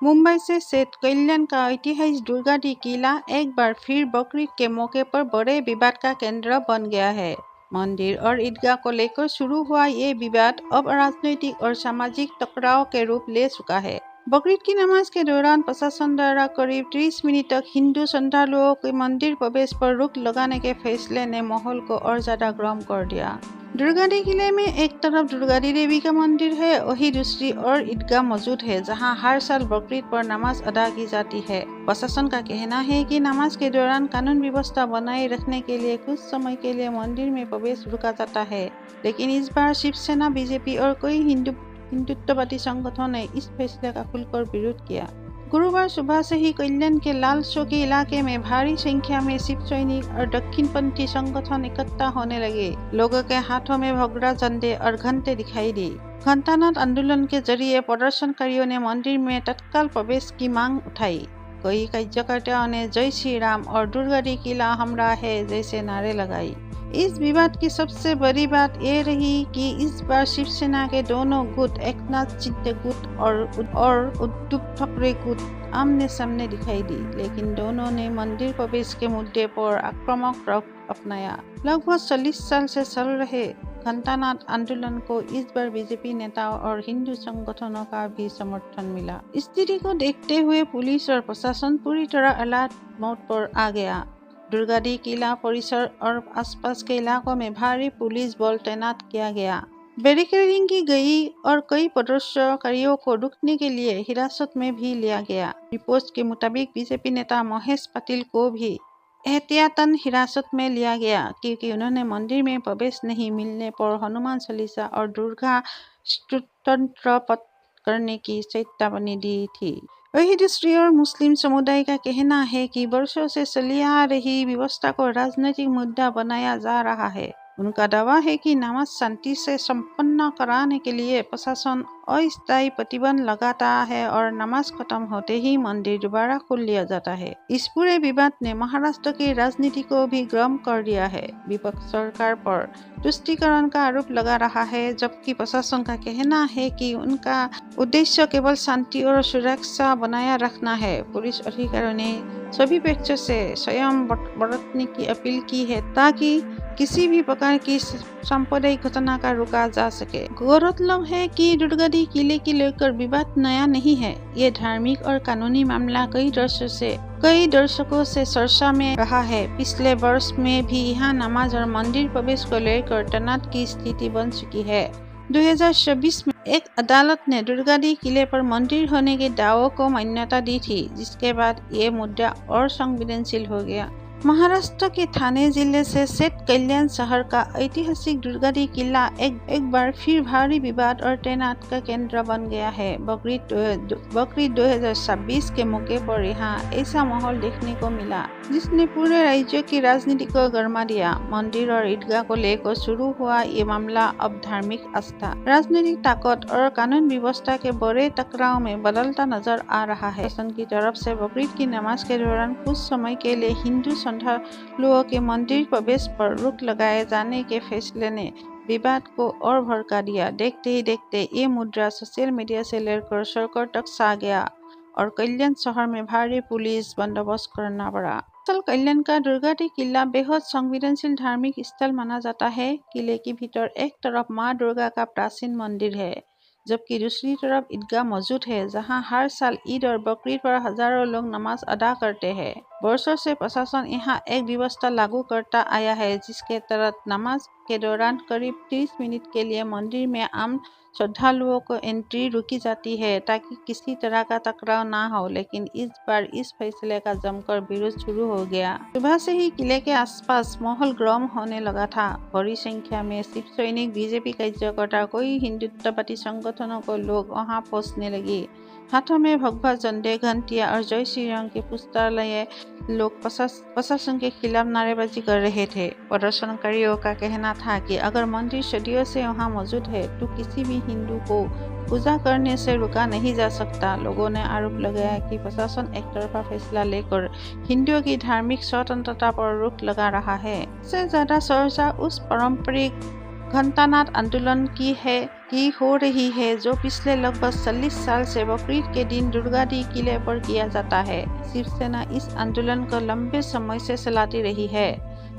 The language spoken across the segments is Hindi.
मुंबई से सेठ कल्याण का ऐतिहासिक दुर्गावती किला एक बार फिर बकरीद के मौके पर बड़े विवाद का केंद्र बन गया है। मंदिर और ईदगाह को लेकर शुरू हुआ ये विवाद अब राजनीतिक और सामाजिक टकराव के रूप ले चुका है। बकरीद की नमाज के दौरान प्रशासन द्वारा करीब 30 मिनट तक हिंदू श्रद्धालुओं के मंदिर प्रवेश पर रोक लगाने के फैसले ने माहौल को और ज्यादा गर्म कर दिया। दुर्गावती किले में एक तरफ दुर्गावती देवी का मंदिर है, वहीं दूसरी ओर ईदगाह मौजूद है, जहां हर साल बकरीद पर नमाज अदा की जाती है। प्रशासन का कहना है कि नमाज के दौरान कानून व्यवस्था बनाए रखने के लिए कुछ समय के लिए मंदिर में प्रवेश रोका जाता है, लेकिन इस बार शिवसेना, बीजेपी और कई हिंदुत्ववादी संगठनों ने इस फैसले का खुलकर विरोध किया। गुरुवार सुबह से ही कल्याण के लाल चौकी इलाके में भारी संख्या में शिव सैनिक और दक्षिणपंथी संगठन इकट्ठा होने लगे। लोगों के हाथों में भगवा झंडे और घंटे दिखाई दी। घंटानाद आंदोलन के जरिए प्रदर्शनकारियों ने मंदिर में तत्काल प्रवेश की मांग उठाई। कई कार्यकर्ताओं ने जय श्री राम और दुर्गावती किला हमारा है जैसे नारे लगाई। इस विवाद की सबसे बड़ी बात यह रही कि इस बार शिवसेना के दोनों गुट, एकनाथ शिंदे गुट और उद्धव ठाकरे गुट आमने सामने दिखाई दी, लेकिन दोनों ने मंदिर प्रवेश के मुद्दे पर आक्रामक रुख अपनाया। लगभग 40 साल से चल रहे घंटानाद आंदोलन को इस बार बीजेपी नेताओं और हिंदू संगठनों का भी समर्थन मिला। स्थिति को देखते हुए पुलिस और प्रशासन पूरी तरह अलर्ट मोड पर आ गया। दुर्गावती किला परिसर और आसपास के इलाकों में भारी पुलिस बल तैनात किया गया। बैरिकेडिंग की गई और कई प्रदर्शनकारियों को रोकने के लिए हिरासत में भी लिया गया। रिपोर्ट के मुताबिक बीजेपी नेता महेश पाटिल को भी एहतियातन हिरासत में लिया गया, क्योंकि उन्होंने मंदिर में प्रवेश नहीं मिलने पर हनुमान चालीसा और दुर्गा स्तोत्र पाठ करने की चेतावनी दी थी। वही दूसरी ओर मुस्लिम समुदाय का कहना है कि वर्षों से चली आ रही व्यवस्था को राजनीतिक मुद्दा बनाया जा रहा है। उनका दावा है कि नमाज शांति से संपन्न कराने के लिए प्रशासन अस्थायी प्रतिबंध लगाता है और नमाज खत्म होते ही मंदिर दोबारा खोल लिया जाता है। इस पूरे विवाद ने महाराष्ट्र की राजनीति को भी गर्म कर दिया है। विपक्ष सरकार पर तुष्टीकरण का आरोप लगा रहा है, जबकि प्रशासन का कहना है कि उनका उद्देश्य केवल शांति और सुरक्षा बनाए रखना है। पुलिस अधिकारियों ने सभी पक्षों से संयम बरतने की अपील की है ताकि किसी भी प्रकार की सांप्रदायिक घटना का रोका जा सके। गौरतलब है कि दुर्गावती किले की लेकर विवाद नया नहीं है। ये धार्मिक और कानूनी मामला कई दशकों से चर्चा में रहा है। पिछले वर्ष में भी यहाँ नमाज और मंदिर प्रवेश को लेकर तनाव की स्थिति बन चुकी है। 2026 में एक अदालत ने दुर्गावती किले पर मंदिर होने के दावों को मान्यता दी थी, जिसके बाद ये मुद्दा और संवेदनशील हो गया। महाराष्ट्र के ठाणे जिले से सेठ कल्याण शहर का ऐतिहासिक दुर्गावती किला एक बार फिर भारी विवाद और तनाव का केंद्र बन गया है। बकरीद 2026 के मौके पर यहाँ ऐसा माहौल देखने को मिला जिसने पूरे राज्य की राजनीति को गरमा दिया। मंदिर और ईदगाह को लेकर शुरू हुआ ये मामला अब धार्मिक आस्था, राजनीतिक ताकत और कानून व्यवस्था के बड़े टकराव में बदलता नजर आ रहा है। शासन की तरफ से बकरीद की नमाज के दौरान कुछ समय के लिए हिंदू श्रद्धालुओं के मंदिर प्रवेश पर रोक लगाए जाने के फैसले ने विवाद को और भड़का दिया। देखते ही देखते ये मुद्दा सोशल मीडिया से लेकर सरकार तक छा गया और कल्याण शहर में भारी पुलिस बंदोबस्त करना पड़ा। कल्याण का दुर्गावती किला बेहद संवेदनशील धार्मिक स्थल माना जाता है। किले के भीतर एक तरफ माँ दुर्गा का प्राचीन मंदिर है, जबकि दूसरी तरफ ईदगाह मौजूद है, जहां हर साल ईद और बकरीद पर हजारों लोग नमाज अदा करते हैं। वर्षों से प्रशासन यहां एक व्यवस्था लागू करता आया है, जिसके तहत नमाज के दौरान करीब 30 मिनट के लिए मंदिर में आम श्रद्धालुओं को एंट्री रोकी जाती है ताकि किसी तरह का टकराव ना हो। लेकिन इस बार इस फैसले का जमकर विरोध शुरू हो गया। सुबह से ही किले के आसपास माहौल गर्म होने लगा था। बड़ी संख्या में शिव सैनिक, बीजेपी कार्यकर्ता, कोई हिंदुत्ववादी संगठनों को लोग वहां पहुंचने लगे। हाथों में भगवा झंडे, घंटियां और जय श्री राम के पुस्तकालय लोग प्रशासन के खिलाफ नारेबाजी कर रहे थे। प्रदर्शनकारियों का कहना था कि अगर मंदिर सदियों से वहां मौजूद है तो किसी भी हिंदू को पूजा करने से रोका नहीं जा सकता। लोगों ने आरोप लगाया कि प्रशासन एक तरफा फैसला लेकर हिंदुओं की धार्मिक स्वतंत्रता पर रोक लगा रहा है। सबसे ज्यादा चर्चा उस पारंपरिक घंटानाद आंदोलन की है की हो रही है जो पिछले लगभग 40 साल से बकरीद के दिन दुर्गाडी किले पर किया जाता है। शिवसेना इस आंदोलन को लंबे समय से चलाती रही है।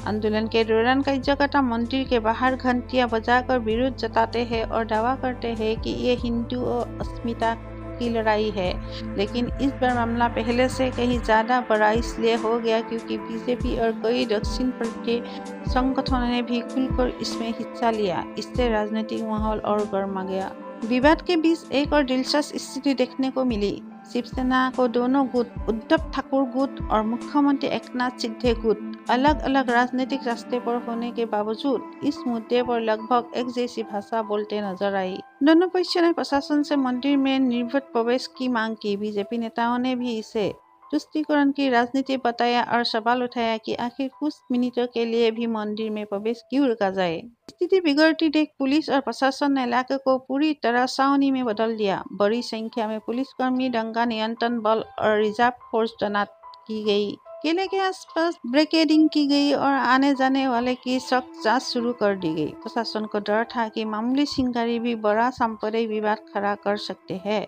आंदोलन के दौरान कई जगह मंदिर के बाहर घंटियां बजाकर विरोध जताते हैं और दावा करते हैं कि ये हिंदू और अस्मिता की लड़ाई है। लेकिन इस बार मामला पहले से कहीं ज्यादा बड़ा इसलिए हो गया क्योंकि बीजेपी और कई दक्षिणपंथी संगठनों ने भी खुलकर इसमें हिस्सा लिया। इससे राजनीतिक माहौल और गर्मा गया। विवाद के बीच एक और दिलचस्प स्थिति देखने को मिली। शिवसेना को दोनों गुट, उद्धव ठाकुर गुट और मुख्यमंत्री एकनाथ शिंदे गुट, अलग अलग राजनीतिक रास्ते पर होने के बावजूद इस मुद्दे पर लगभग एक जैसी भाषा बोलते नजर आई। दोनों पक्षों ने प्रशासन से मंदिर में निर्बाध प्रवेश की मांग की। बीजेपी नेताओं ने भी इसे तुष्टीकरण की राजनीति बताया और सवाल उठाया कि आखिर कुछ मिनटों के लिए भी मंदिर में प्रवेश क्यों रोका जाए। स्थिति बिगड़ती देख पुलिस और प्रशासन ने इलाके को पूरी तरह छावनी में बदल दिया। बड़ी संख्या में पुलिसकर्मी, दंगा नियंत्रण बल और रिजर्व फोर्स तैनात की गई। किले के आसपास बैरिकेडिंग की गई और आने जाने वाले की सख्त जांच शुरू कर दी गई। प्रशासन को डर था कि मामूली चिंगारी भी बड़ा सांप्रदायिक विवाद खड़ा कर सकते हैं।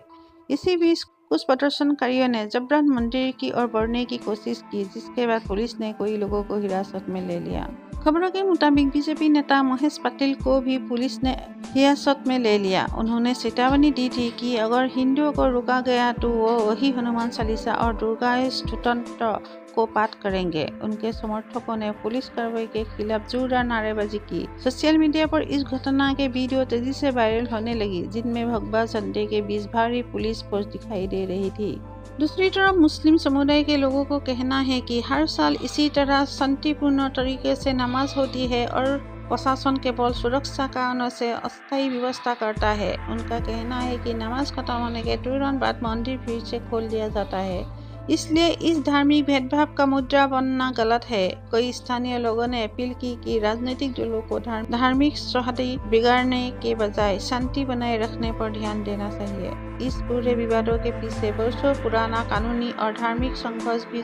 इसी बीच कुछ प्रदर्शनकारियों ने जबरन मंदिर की ओर बढ़ने की कोशिश की, जिसके बाद पुलिस ने कई लोगों को हिरासत में ले लिया। खबरों के मुताबिक बीजेपी नेता महेश पाटिल को भी पुलिस ने हिरासत में ले लिया। उन्होंने चेतावनी दी थी कि अगर हिंदुओं को रोका गया तो वो वही हनुमान चालीसा और दुर्गा स्तोत्र को पाठ करेंगे। उनके समर्थकों ने पुलिस कार्रवाई के खिलाफ जोरदार नारेबाजी की। सोशल मीडिया पर इस घटना के वीडियो तेजी से वायरल होने लगी, जिनमें भगवा झंडे के बीच भारी पुलिस फोर्स दिखाई दे रही थी। दूसरी तरफ मुस्लिम समुदाय के लोगों को कहना है कि हर साल इसी तरह शांतिपूर्ण तरीके से नमाज होती है और प्रशासन केवल सुरक्षा कारणों से अस्थायी व्यवस्था करता है। उनका कहना है कि नमाज खत्म होने के तुरंत बाद मंदिर फिर से खोल दिया जाता है, इसलिए इस धार्मिक भेदभाव का मुद्दा बनना गलत है। कई स्थानीय लोगों ने अपील की कि राजनीतिक दलों को धार्मिक सौहार्द बिगाड़ने के बजाय शांति बनाए रखने पर ध्यान देना चाहिए। इस पूरे विवादों के पीछे वर्षों पुराना कानूनी और धार्मिक संघर्ष भी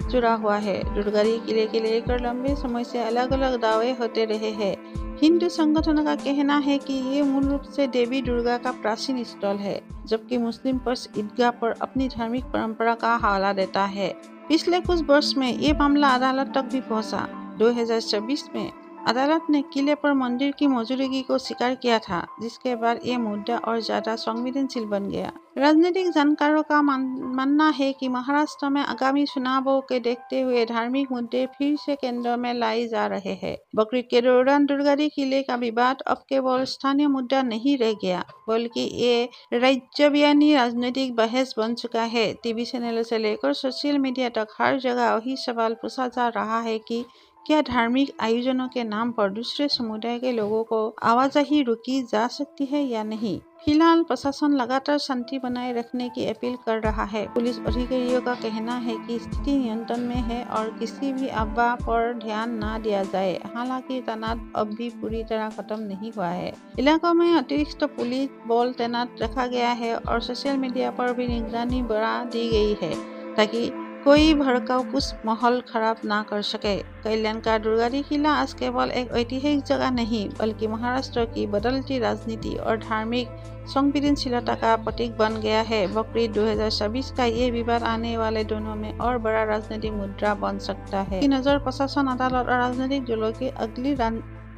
जुड़ा हुआ है। दुर्गाडी किले के लेकर लंबे समय से अलग अलग दावे होते रहे हैं। हिंदू संगठनों का कहना है कि ये मूल रूप से देवी दुर्गा का प्राचीन स्थल है, जबकि मुस्लिम पक्ष ईदगाह पर अपनी धार्मिक परंपरा का हवाला देता है। पिछले कुछ वर्ष में ये मामला अदालत तक भी पहुंचा। 2026 में अदालत ने किले पर मंदिर की मौजूदगी को स्वीकार किया था, जिसके बाद ये मुद्दा और ज्यादा संवेदनशील बन गया। राजनीतिक जानकारों का मानना है कि महाराष्ट्र में आगामी चुनावों के देखते हुए धार्मिक मुद्दे फिर से केंद्र में लाए जा रहे हैं। बकरीद के दौरान दुर्गाडी किले का विवाद अब केवल स्थानीय मुद्दा नहीं रह गया, बल्कि ये राज्यव्यापी राजनीतिक बहस बन चुका है। टीवी चैनलों से लेकर सोशल मीडिया तक हर जगह वही सवाल पूछा जा रहा है कि क्या धार्मिक आयोजनों के नाम पर दूसरे समुदाय के लोगों को आवाजाही रोकी जा सकती है या नहीं। फिलहाल प्रशासन लगातार शांति बनाए रखने की अपील कर रहा है। पुलिस अधिकारियों का कहना है कि स्थिति नियंत्रण में है और किसी भी अफवाह पर ध्यान न दिया जाए। हालांकि तनाव अब भी पूरी तरह खत्म नहीं हुआ है। इलाकों में अतिरिक्त पुलिस बल तैनात रखा गया है और सोशल मीडिया पर भी निगरानी बढ़ा दी गई है, ताकि कोई भड़काऊ कुछ माहौल खराब ना कर सके। कल्याण का दुर्गाडी किला आज केवल एक ऐतिहासिक जगह नहीं, बल्कि महाराष्ट्र की बदलती राजनीति और धार्मिक संवेदनशीलता का प्रतीक बन गया है। बकरीद 2026 का ये विवाद आने वाले दिनों में और बड़ा राजनीतिक मुद्दा बन सकता है। की नजर प्रशासन, अदालत और राजनीतिक दलों की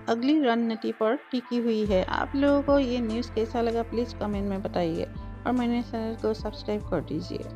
अगली रणनीति पर टिकी हुई है। आप लोगों को ये न्यूज़ कैसा लगा प्लीज कमेंट में बताइए और मेरे चैनल को सब्सक्राइब कर दीजिए।